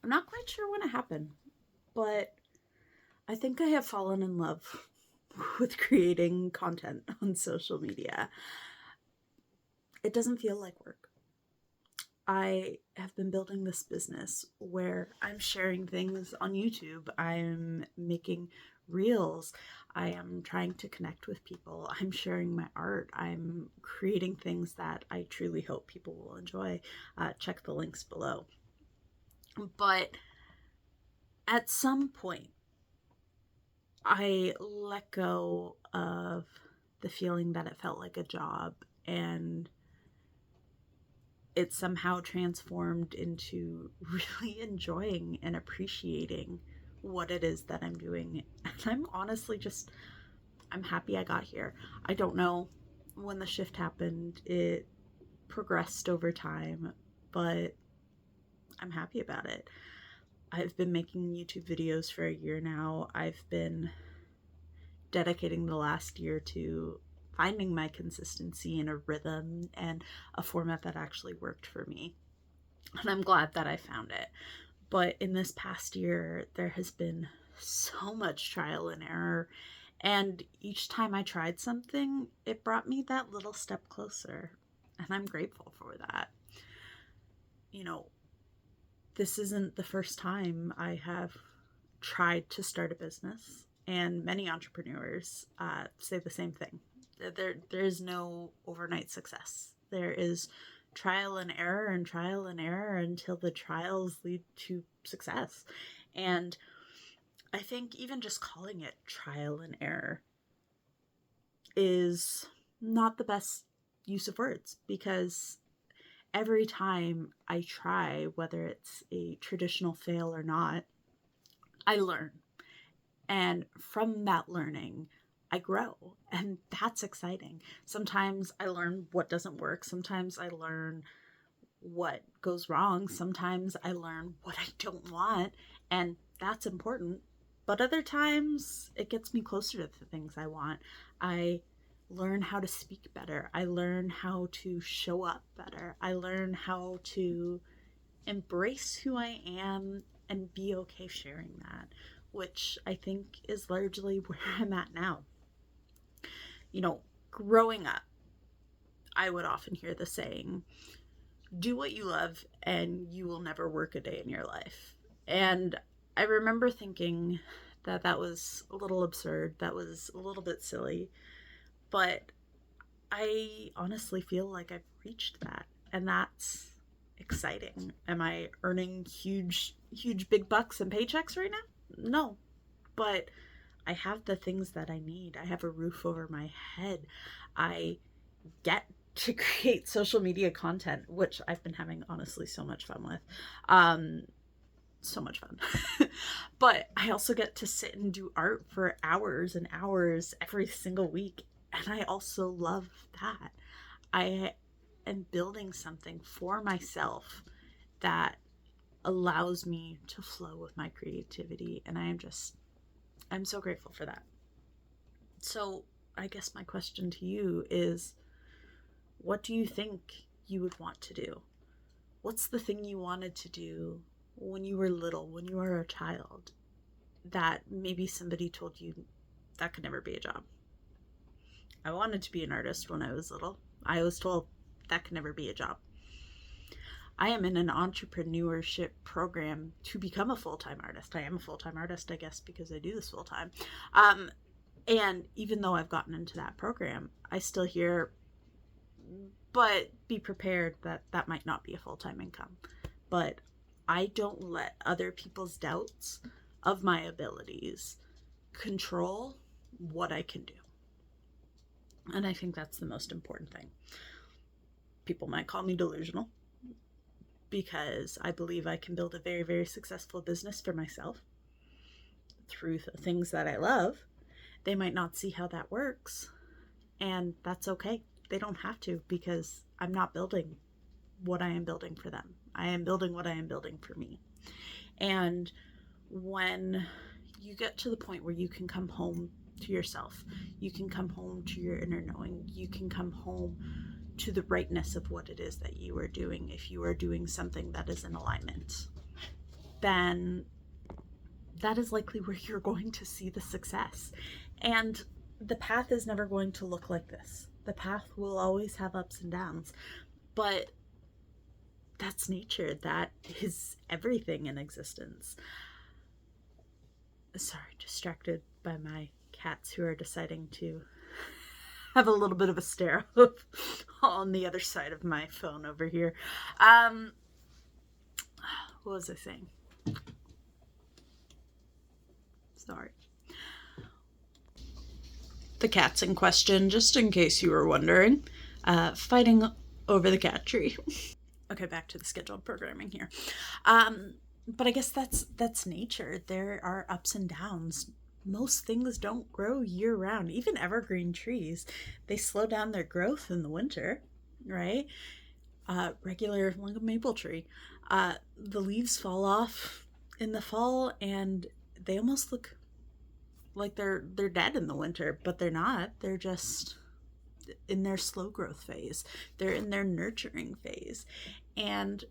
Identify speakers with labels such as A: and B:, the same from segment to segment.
A: I'm not quite sure when it happened, but I think I have fallen in love with creating content on social media. It doesn't feel like work. I have been building this business where I'm sharing things on YouTube. I'm making reels. I am trying to connect with people. I'm sharing my art. I'm creating things that I truly hope people will enjoy. Check the links below. But at some point, I let go of the feeling that it felt like a job, and it somehow transformed into really enjoying and appreciating what it is that I'm doing. And I'm honestly I'm happy I got here. I don't know when the shift happened. It progressed over time, but I'm happy about it. I've been making YouTube videos for a year now. I've been dedicating the last year to finding my consistency in a rhythm and a format that actually worked for me. And I'm glad that I found it. But in this past year, there has been so much trial and error. And each time I tried something, it brought me that little step closer. And I'm grateful for that. You know, this isn't the first time I have tried to start a business, and many entrepreneurs say the same thing. There is no overnight success. There is trial and error until the trials lead to success. And I think even just calling it trial and error is not the best use of words, because every time I try, whether it's a traditional fail or not, I learn. And from that learning, I grow. And that's exciting. Sometimes I learn what doesn't work. Sometimes I learn what goes wrong. Sometimes I learn what I don't want. And that's important. But other times it gets me closer to the things I want. I learn how to speak better. I learn how to show up better. I learn how to embrace who I am and be okay sharing that, which I think is largely where I'm at now. You know, growing up, I would often hear the saying, do what you love and you will never work a day in your life. And I remember thinking that that was a little absurd, that was a little bit silly, but I honestly feel like I've reached that, and that's exciting. Am I earning huge, huge big bucks and paychecks right now? No, but I have the things that I need. I have a roof over my head. I get to create social media content, which I've been having honestly so much fun with. So much fun. But I also get to sit and do art for hours and hours every single week. And I also love that. I am building something for myself that allows me to flow with my creativity. And I'm so grateful for that. So I guess my question to you is, what do you think you would want to do? What's the thing you wanted to do when you were little, when you were a child, that maybe somebody told you that could never be a job? I wanted to be an artist when I was little. I was told that could never be a job. I am in an entrepreneurship program to become a full-time artist. I am a full-time artist, I guess, because I do this full-time. And even though I've gotten into that program, I still hear, but be prepared that that might not be a full-time income. But I don't let other people's doubts of my abilities control what I can do. And I think that's the most important thing. People might call me delusional because I believe I can build a very, very successful business for myself through things that I love. They might not see how that works, and that's okay. They don't have to, because I'm not building what I am building for them. I am building what I am building for me. And when you get to the point where you can come home to yourself, you can come home to your inner knowing, you can come home to the rightness of what it is that you are doing, if you are doing something that is in alignment, then that is likely where you're going to see the success. And the path is never going to look like this. The path will always have ups and downs, but that's nature. That is everything in existence. Sorry, distracted by my cats who are deciding to have a little bit of a stare on the other side of my phone over here. What was I saying? Sorry. The cats in question, just in case you were wondering, fighting over the cat tree. Okay, back to the scheduled programming here. But I guess that's nature. There are ups and downs. Most things don't grow year round. Even evergreen trees, they slow down their growth in the winter, right? Regular like a maple tree, the leaves fall off in the fall, and they almost look like they're dead in the winter, but they're not. They're just in their slow growth phase. They're in their nurturing phase. And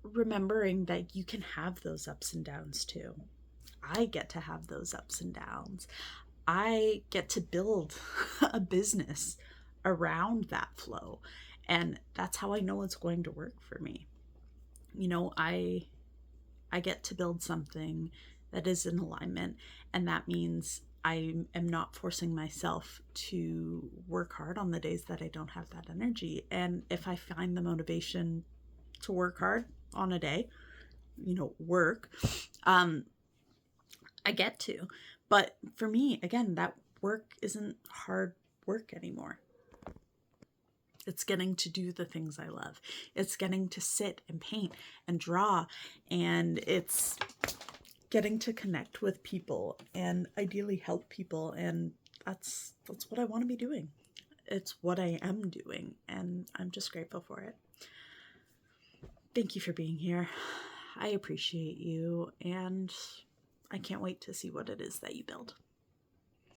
A: remembering that you can have those ups and downs too. I get to have those ups and downs. I get to build a business around that flow. And that's how I know it's going to work for me. You know, I get to build something that is in alignment, and that means I am not forcing myself to work hard on the days that I don't have that energy. And if I find the motivation to work hard on a day, you know, work, I get to. But for me, again, that work isn't hard work anymore. It's getting to do the things I love. It's getting to sit and paint and draw, and it's getting to connect with people and ideally help people. And that's what I want to be doing. It's what I am doing, and I'm just grateful for it. Thank you for being here. I appreciate you, and I can't wait to see what it is that you build.